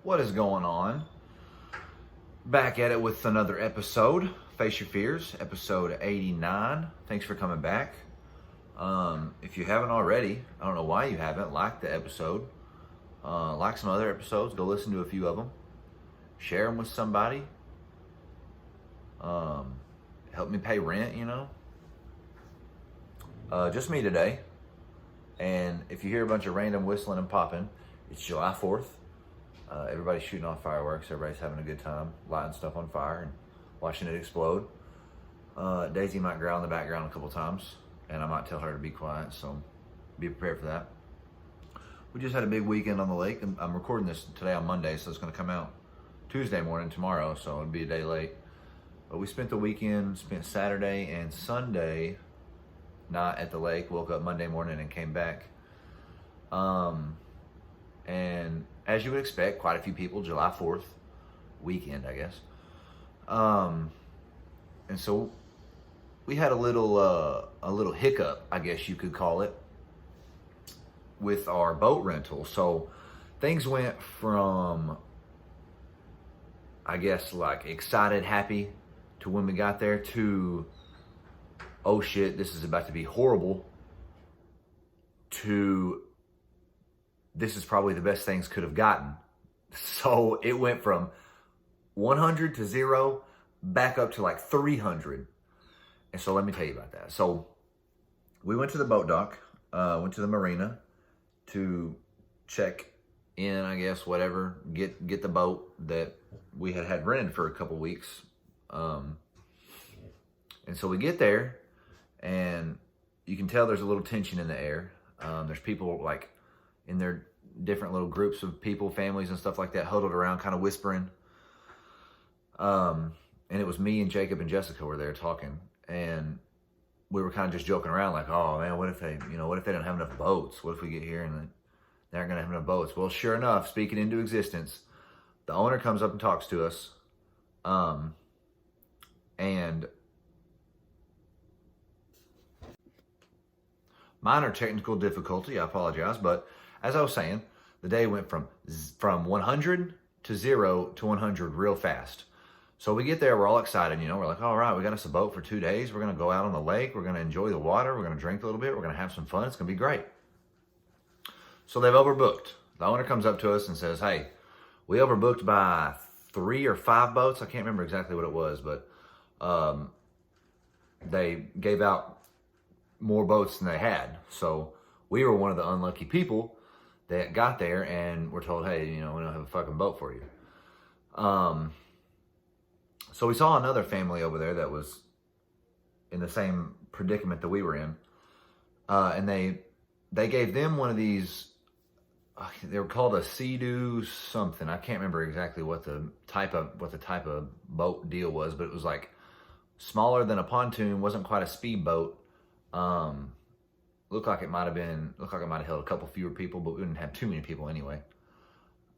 What is going on? Back at it with another episode. Face Your Fears, episode 89. Thanks for coming back. If you haven't already, I don't know why you haven't, like the episode. Like some other episodes, go listen to a few of them. Share them with somebody. Help me pay rent, you know. Just me today. And if you hear a bunch of random whistling and popping, it's July 4th. Everybody's shooting off fireworks. Everybody's having a good time, lighting stuff on fire and watching it explode. Daisy might growl in the background a couple times, and I might tell her to be quiet, so be prepared for that. We just had a big weekend on the lake. I'm recording this today on Monday, so it's going to come out Tuesday morning tomorrow, so it'll be a day late. But we spent the weekend, spent Saturday and Sunday not at the lake, woke up Monday morning and came back. And as you would expect, quite a few people, July 4th weekend, I guess. And so we had a little hiccup, I guess you could call it, with our boat rental. So things went from, I guess, like excited, happy to when we got there to, oh shit, this is about to be horrible, to this is probably the best things could have gotten. So it went from 100 to 0 back up to like 300. And so let me tell you about that. So we went to the boat dock, went to the marina to check in, I guess, whatever, get the boat that we had rented for a couple weeks. And so we get there, and you can tell there's a little tension in the air. There's people like in their different little groups of people, families and stuff like that, huddled around, kind of whispering. And it was me and Jacob and Jessica were there talking, and we were kind of just joking around, like, oh man, what if they don't have enough boats? What if we get here and they aren't gonna have enough boats? Well, sure enough, speaking into existence, the owner comes up and talks to us, and minor technical difficulty, I apologize, but as I was saying, the day went from 100 to 0 to 100 real fast. So we get there, we're all excited, you know, we're like, all right, we got us a boat for 2 days. We're going to go out on the lake. We're going to enjoy the water. We're going to drink a little bit. We're going to have some fun. It's going to be great. So they've overbooked. The owner comes up to us and says, hey, we overbooked by 3 or 5 boats. I can't remember exactly what it was, but they gave out more boats than they had. So we were one of the unlucky people that got there and were told, hey, you know, we don't have a fucking boat for you. So we saw another family over there that was in the same predicament that we were in. And they gave them one of these, they were called a Sea-Doo something. I can't remember exactly what the type of boat deal was, but it was like smaller than a pontoon, wasn't quite a speedboat. Looked like it might have held a couple fewer people, but we didn't have too many people anyway.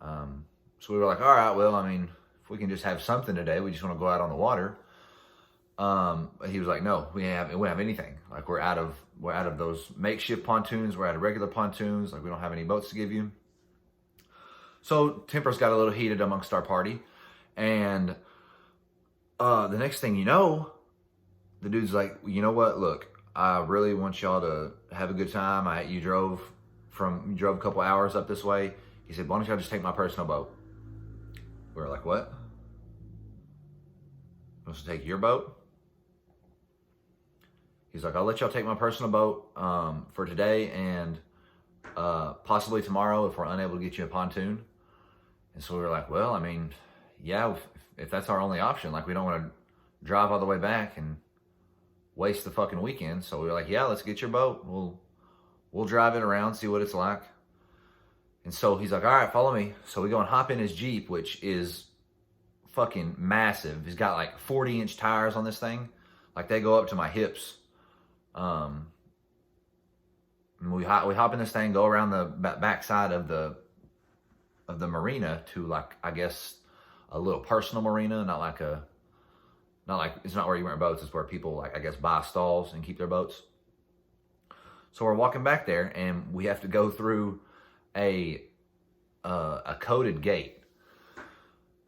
So we were like, all right, well, I mean, if we can just have something today, we just want to go out on the water. But he was like, no, we don't have anything. Like we're out of those makeshift pontoons. We're out of regular pontoons. Like we don't have any boats to give you. So tempers got a little heated amongst our party. And the next thing you know, the dude's like, you know what? Look, I really want y'all to have a good time. You drove a couple hours up this way. He said, why don't y'all just take my personal boat? We were like, what? Wants to take your boat? He's like, I'll let y'all take my personal boat for today and possibly tomorrow if we're unable to get you a pontoon. And so we were like, well, I mean, yeah, if that's our only option, like we don't want to drive all the way back and waste the fucking weekend. So we were like, yeah, let's get your boat. We'll drive it around, see what it's like. And so he's like, all right, follow me. So we go and hop in his Jeep, which is fucking massive. He's got like 40-inch tires on this thing. Like they go up to my hips. And we hop in this thing, go around the backside of the marina to, like, I guess a little personal marina, not like it's not where you rent boats. It's where people, like, I guess, buy stalls and keep their boats. So we're walking back there, and we have to go through a coded gate.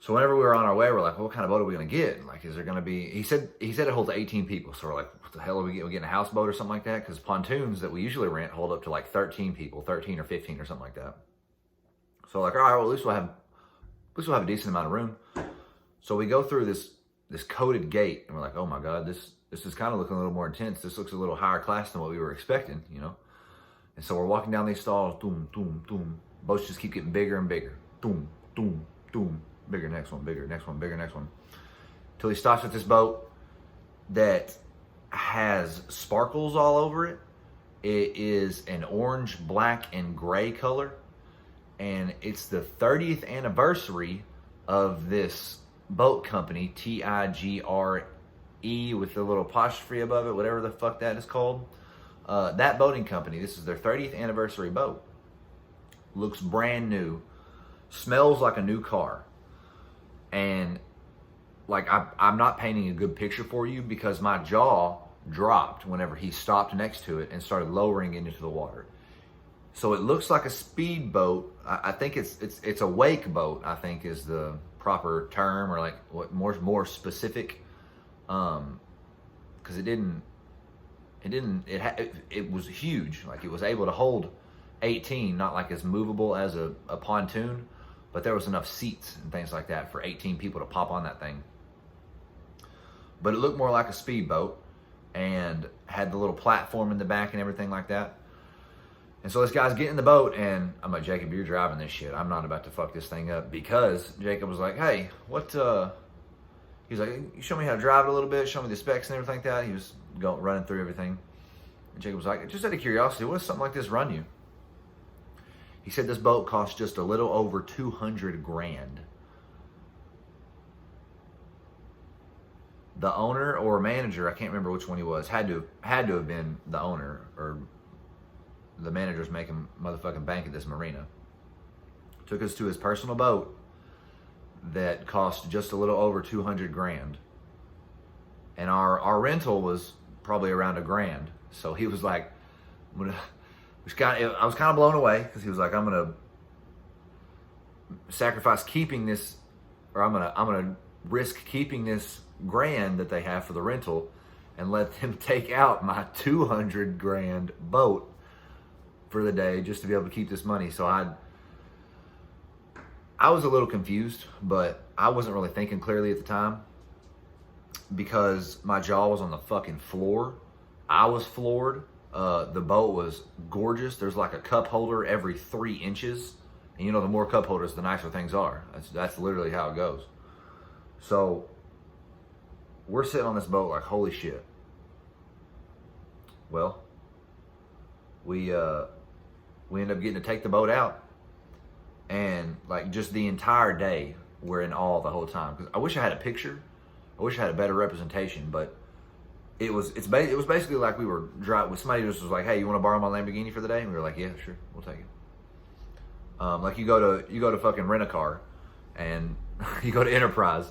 So whenever we were on our way, we're like, well, what kind of boat are we going to get? Like, is there going to be, he said it holds 18 people. So we're like, what the hell are we getting? We're getting a houseboat or something like that? Because pontoons that we usually rent hold up to like 13 people, 13 or 15 or something like that. So like, all right, well, at least we'll have a decent amount of room. So we go through this coated gate and we're like, oh my God, this is kind of looking a little more intense. This looks a little higher class than what we were expecting, you know? And so we're walking down these stalls, doom, doom, doom. Boats just keep getting bigger and bigger. Doom, doom, doom. Bigger, next one, bigger, next one, bigger, next one. Till he stops at this boat that has sparkles all over it. It is an orange, black, and gray color. And it's the 30th anniversary of this boat company, TIGRE, with the little apostrophe above it, whatever the fuck that is called. That boating company, this is their 30th anniversary boat. Looks brand new. Smells like a new car. And like I'm not painting a good picture for you because my jaw dropped whenever he stopped next to it and started lowering it into the water. So it looks like a speedboat. I think it's a wake boat, I think is the proper term, or like what more specific. Because it was huge. Like it was able to hold 18, not like as movable as a pontoon. But there was enough seats and things like that for 18 people to pop on that thing. But it looked more like a speedboat and had the little platform in the back and everything like that. And so this guy's getting in the boat and I'm like, Jacob, you're driving this shit. I'm not about to fuck this thing up, because Jacob was like, hey, he's like, you show me how to drive it a little bit, show me the specs and everything like that. He was running through everything. And Jacob was like, just out of curiosity, what does something like this run you? He said this boat cost just a little over 200 grand. The owner or manager, I can't remember which one he was, had to have been the owner, or the manager's making motherfucking bank at this marina. Took us to his personal boat that cost just a little over 200 grand. And our rental was probably around $1,000. So he was like, I was kind of blown away, because he was like, I'm gonna sacrifice keeping this, or I'm gonna risk keeping this $1,000 that they have for the rental, and let them take out my 200 grand boat for the day just to be able to keep this money. So I was a little confused, but I wasn't really thinking clearly at the time because my jaw was on the fucking floor. I was floored. The boat was gorgeous. There's like a cup holder every 3 inches. And you know, the more cup holders, the nicer things are. That's literally how it goes. So we're sitting on this boat like, holy shit. Well, we end up getting to take the boat out. And like just the entire day, we're in awe the whole time. Because I wish I had a picture. I wish I had a better representation, but it was basically like we were driving. Somebody just was like, "Hey, you want to borrow my Lamborghini for the day?" And we were like, "Yeah, sure, we'll take it." Like you go to fucking rent a car, and you go to Enterprise,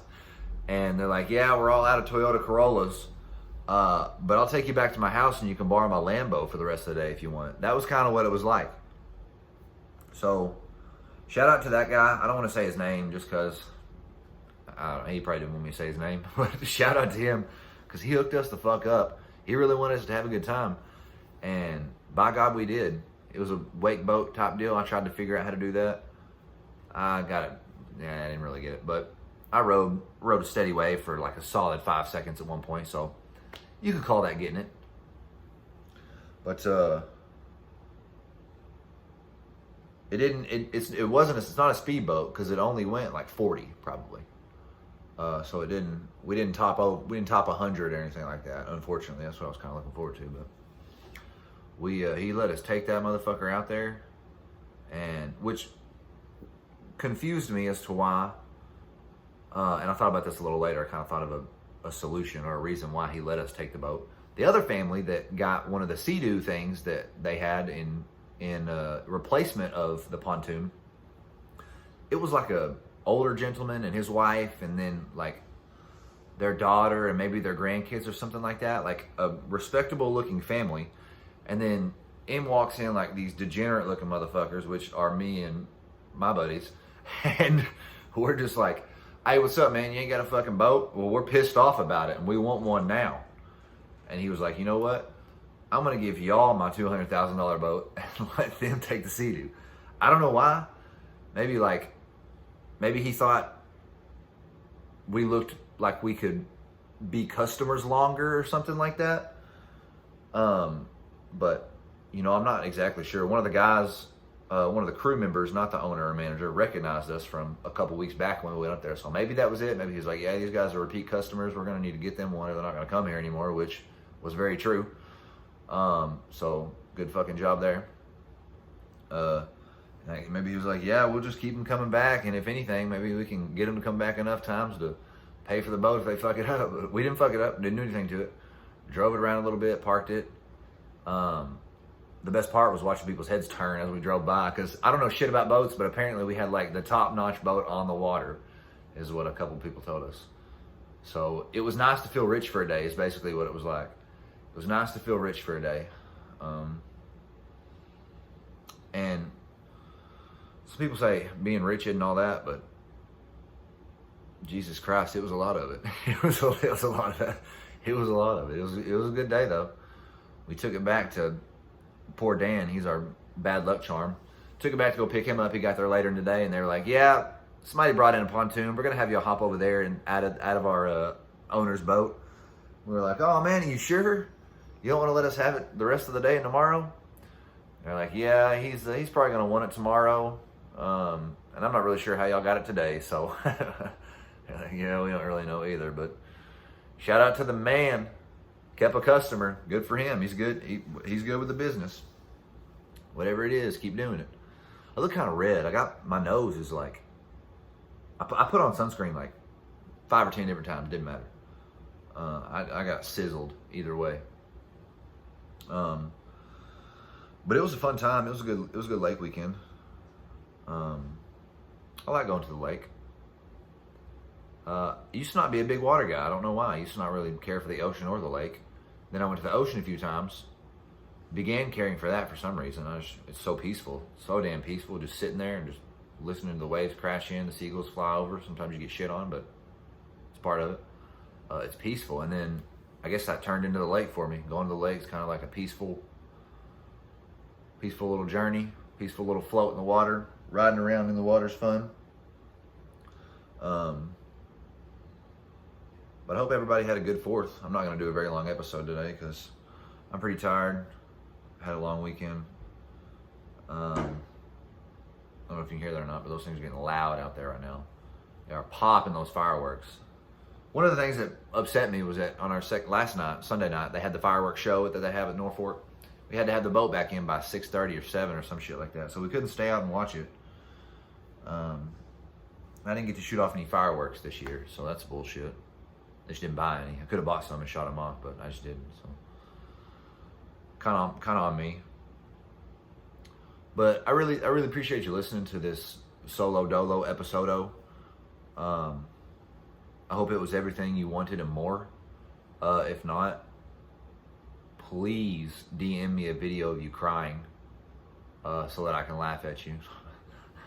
and they're like, "Yeah, we're all out of Toyota Corollas, but I'll take you back to my house, and you can borrow my Lambo for the rest of the day if you want." That was kind of what it was like. So, shout out to that guy. I don't want to say his name just because he probably didn't want me to say his name, but shout out to him. Because he hooked us the fuck up. He really wanted us to have a good time. And by God, we did. It was a wake boat type deal. I tried to figure out how to do that. I got it. Yeah, I didn't really get it. But I rode a steady wave for like a solid 5 seconds at one point. So you could call that getting it. But it's not a speedboat because it only went like 40 probably. So we didn't top 100 or anything like that. Unfortunately, that's what I was kind of looking forward to. But he let us take that motherfucker out there, and which confused me as to why. And I thought about this a little later. I kind of thought of a solution or a reason why he let us take the boat. The other family that got one of the Sea-Doo things that they had in replacement of the pontoon, it was like a older gentleman and his wife, and then like their daughter and maybe their grandkids or something like that, like a respectable looking family. And then in walks in like these degenerate looking motherfuckers, which are me and my buddies. And we're just like, hey, what's up, man? You ain't got a fucking boat? Well, we're pissed off about it, and we want one now. And he was like, you know what? I'm going to give y'all my $200,000 boat and let them take the Sea-Doo. I don't know why. Maybe he thought we looked like we could be customers longer or something like that. But, you know, I'm not exactly sure. One of the guys, one of the crew members, not the owner or manager, recognized us from a couple weeks back when we went up there. So maybe that was it. Maybe he was like, yeah, these guys are repeat customers. We're going to need to get them one or they're not going to come here anymore, which was very true. So good fucking job there. Maybe he was like, yeah, we'll just keep them coming back. And if anything, maybe we can get them to come back enough times to pay for the boat if they fuck it up. But we didn't fuck it up. Didn't do anything to it. Drove it around a little bit, parked it. The best part was watching people's heads turn as we drove by, because I don't know shit about boats, but apparently we had like the top-notch boat on the water, is what a couple people told us. So it was nice to feel rich for a day, is basically what it was like. It was nice to feel rich for a day. And some people say being rich isn't all that, but Jesus Christ, it was a lot of it. It was a lot of that. It was a lot of it. It was a good day though. We took it back to poor Dan. He's our bad luck charm. Took it back to go pick him up. He got there later in the day, and they were like, "Yeah, somebody brought in a pontoon. We're gonna have you hop over there and out of our owner's boat." We were like, "Oh man, are you sure? You don't want to let us have it the rest of the day and tomorrow?" They're like, "Yeah, he's probably gonna want it tomorrow, and I'm not really sure how y'all got it today." So, yeah, we don't really know either. But shout out to the man. Kept a customer. Good for him. He's good. He's good with the business. Whatever it is, keep doing it. I look kind of red. My nose is like, I put on sunscreen like 5 or 10 different times. Didn't matter. I got sizzled either way. But it was a fun time. It was a good lake weekend. I like going to the lake. I used to not be a big water guy. I don't know why. I used to not really care for the ocean or the lake. Then I went to the ocean a few times. Began caring for that for some reason. It's so peaceful. So damn peaceful. Just sitting there and just listening to the waves crash in, the seagulls fly over. Sometimes you get shit on, but it's part of it. It's peaceful. And then I guess that turned into the lake for me. Going to the lake is kind of like a peaceful little journey. Peaceful little float in the water. Riding around in the water's fun. But I hope everybody had a good 4th. I'm not going to do a very long episode today because I'm pretty tired. Had a long weekend. I don't know if you can hear that or not, but those things are getting loud out there right now. They are popping those fireworks. One of the things that upset me was that on our last night, Sunday night, they had the fireworks show that they have at Norfolk. We had to have the boat back in by 6:30 or 7 or some shit like that. So we couldn't stay out and watch it. I didn't get to shoot off any fireworks this year, so that's bullshit. I just didn't buy any. I could have bought some and shot them off, but I just didn't. So kind of on me. But I really appreciate you listening to this solo dolo episodo. I hope it was everything you wanted and more. If not, please DM me a video of you crying, so that I can laugh at you.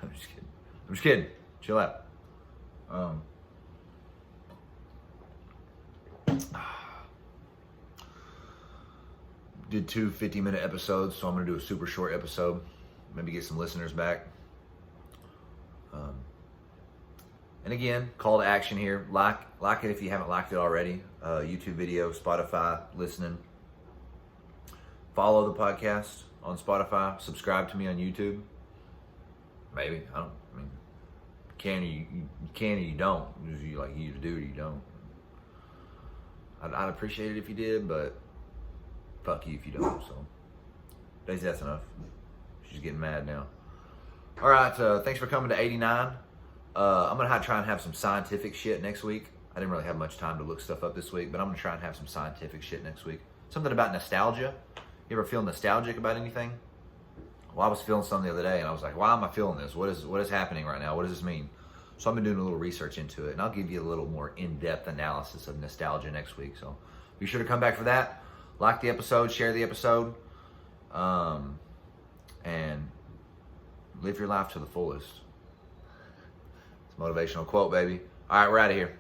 I'm just kidding. Chill out. Did 2 50-minute episodes, so I'm going to do a super short episode. Maybe get some listeners back. And again, call to action here. Like it if you haven't liked it already. YouTube video, Spotify, listening. Follow the podcast on Spotify. Subscribe to me on YouTube. Maybe. I mean, you can or you don't. You either do or you don't. I'd appreciate it if you did, but fuck you if you don't. So, Daisy, that's enough. She's getting mad now. All right, thanks for coming to 89. I'm going to try and have some scientific shit next week. I didn't really have much time to look stuff up this week, but I'm going to try and have some scientific shit next week. Something about nostalgia. You ever feel nostalgic about anything? Well, I was feeling something the other day, and I was like, why am I feeling this? What is happening right now? What does this mean? So I've been doing a little research into it, and I'll give you a little more in-depth analysis of nostalgia next week. So be sure to come back for that. Like the episode, share the episode, and live your life to the fullest. It's a motivational quote, baby. All right, we're out of here.